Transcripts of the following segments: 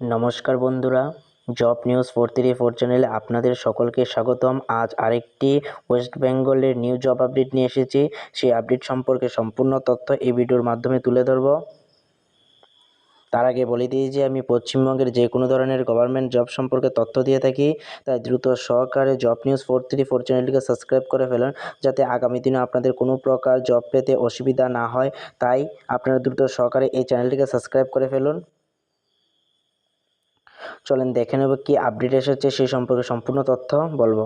নমস্কার বন্ধুরা, job news 434 চ্যানেলে আপনাদের সকলকে স্বাগতম। আজ আরেকটি ওয়েস্ট বেঙ্গলের নিউ জব আপডেট নিয়ে এসেছি। সেই আপডেট সম্পর্কে সম্পূর্ণ তথ্য এই ভিডিওর মাধ্যমে তুলে ধরব। তার আগে বলে দিই যে আমি পশ্চিমবঙ্গের যে কোনো ধরনের গভর্নমেন্ট জব সম্পর্কে তথ্য দিয়ে থাকি, তাই দ্রুত সহকারে জব নিউজ 434 চ্যানেলটিকে সাবস্ক্রাইব করে ফেলুন, যাতে আগামী দিনে আপনাদের কোনো প্রকার জব পেতে অসুবিধা না হয়। তাই আপনারা দ্রুত সহকারে এই চ্যানেলটিকে সাবস্ক্রাইব করে ফেলুন। চলেন দেখে নেব কি আপডেট এসেছে, সেই সম্পর্কে সম্পূর্ণ তথ্য বলবো।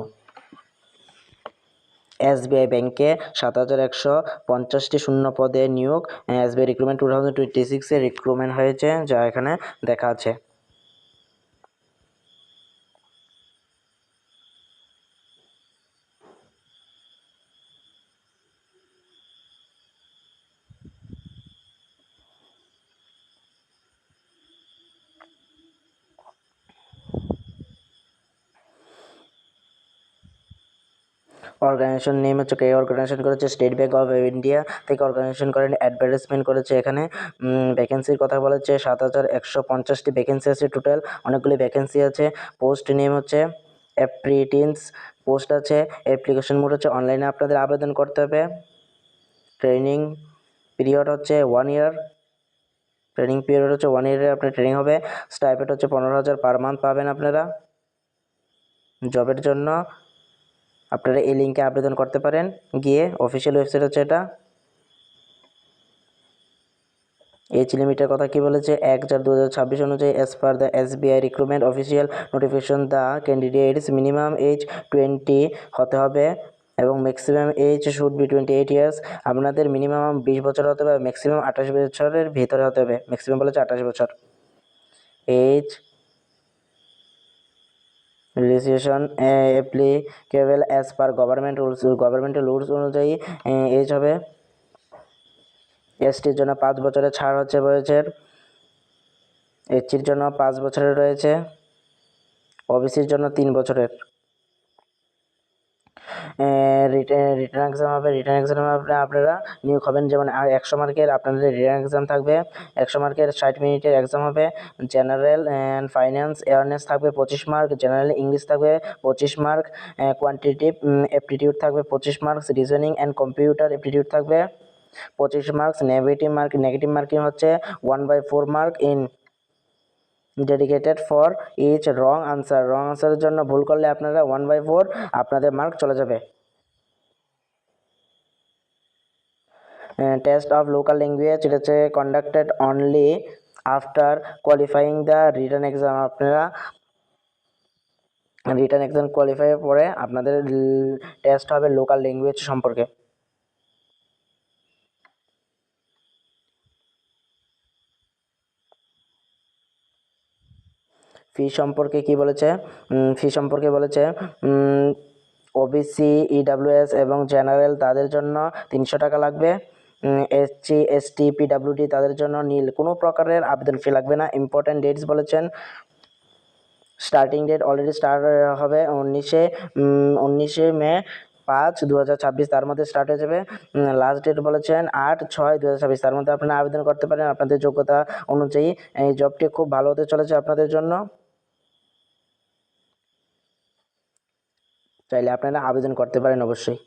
SBI ব্যাংকে ৭,১৫০টি শূন্য পদে নিয়োগ। SBI রিক্রুটমেন্ট 2026 রিক্রুটমেন্ট হয়েছে, যা এখানে দেখা আছে। অর্গানাইজেশন নেম হচ্ছে, কে অর্গানাইজেশন করেছে, স্টেট ব্যাংক অফ ইন্ডিয়া থেকে অর্গানাইজেশন করেন। অ্যাডভার্টাইজমেন্ট করেছে এখানে। ভ্যাকেন্সির কথা বলেছে, ৭,১৫০টি ভ্যাকেন্সি আছে টোটাল, অনেকগুলি ভ্যাকেন্সি আছে। পোস্ট নেম হচ্ছে অ্যাপ্রিটিন্স পোস্ট আছে। অ্যাপ্লিকেশন মোড হচ্ছে অনলাইনে আপনাদের আবেদন করতে হবে। ট্রেনিং পিরিয়ড হচ্ছে 1 ইয়ার। ট্রেনিং পিরিয়ড হচ্ছে 1 ইয়ারের আপনার ট্রেনিং হবে। স্টাইপেন্ড হচ্ছে 15,000 পার মান্থ পাবেন আপনারা। জবের জন্য আপনারা এই লিঙ্কে আবেদন করতে পারেন গিয়ে। অফিসিয়াল ওয়েবসাইট হচ্ছে এটা। এজ লিমিটের কথা কি বলেছে, 1/4/2026 অনুযায়ী as per the SBI recruitment official notification the candidates minimum age 20 হতে হবে এবং maximum age should be 28 years. আপনাদের মিনিমাম 20 বছর হতে হবে, ম্যাক্সিমাম 28 বছরের ভিতরে হতে হবে। ম্যাক্সিমাম বলেছে 28 বছর। Age relation applicable as per গভর্নমেন্টের রুলস অনুযায়ী এজ হবে। STর জন্য 5 বছরের ছাড় হচ্ছে বয়সের। SCর জন্য 5 বছরের রয়েছে। OBCর জন্য 3 বছরের। রিটার্ন এক্সাম হবে। রিটার্ন এক্সামে আপনারা নিয়োগ হবেন। যেমন 100 মার্কের আপনাদের রিটার্ন এক্সাম থাকবে। 100 মার্কের 60 মিনিটের এক্সাম হবে। জেনারেল অ্যান্ড ফাইন্যান্স অ্যাওয়ারনেস থাকবে 25 মার্ক। জেনারেল ইংলিশ থাকবে 25 মার্ক। কোয়ান্টিটিভ অ্যাপটিটিউড থাকবে 25 marks. Reasoning and computer aptitude থাকবে 25 মার্কস। নেগেটিভ মার্কিং হচ্ছে 1/4 mark in dedicated for each wrong answer. Wrong আনসারের জন্য ভুল করলে আপনারা 1/4 আপনাদের মার্ক চলে যাবে। টেস্ট অফ লোকাল ল্যাঙ্গুয়েজ, এটা হচ্ছে conducted only after qualifying the return exam. আপনারা রিটার্ন এক্সাম কোয়ালিফাই পরে আপনাদের টেস্ট হবে লোকাল ল্যাঙ্গুয়েজ সম্পর্কে। ফি সম্পর্কে কি বলেছে, ফি সম্পর্কে বলেছে OBC, EWS এবং জেনারেল তাদের জন্য 300 টাকা লাগবে। SC, ST, PWD তাদের জন্য নীল, কোনো প্রকারের আবেদন ফি লাগবে না। ইম্পর্টেন্ট ডেটস বলেছেন, স্টার্টিং ডেট অলরেডি স্টার্ট হবে 19 মে 5/2026, তার মধ্যে স্টার্ট হয়ে যাবে। লাস্ট ডেট বলেছেন 8/6/2026, তার মধ্যে আপনারা আবেদন করতে পারেন আপনাদের যোগ্যতা অনুযায়ী। এই জবটি খুব ভালো হতে চলেছে আপনাদের জন্য, চাইলে আপনারা আবেদন করতে পারেন অবশ্যই।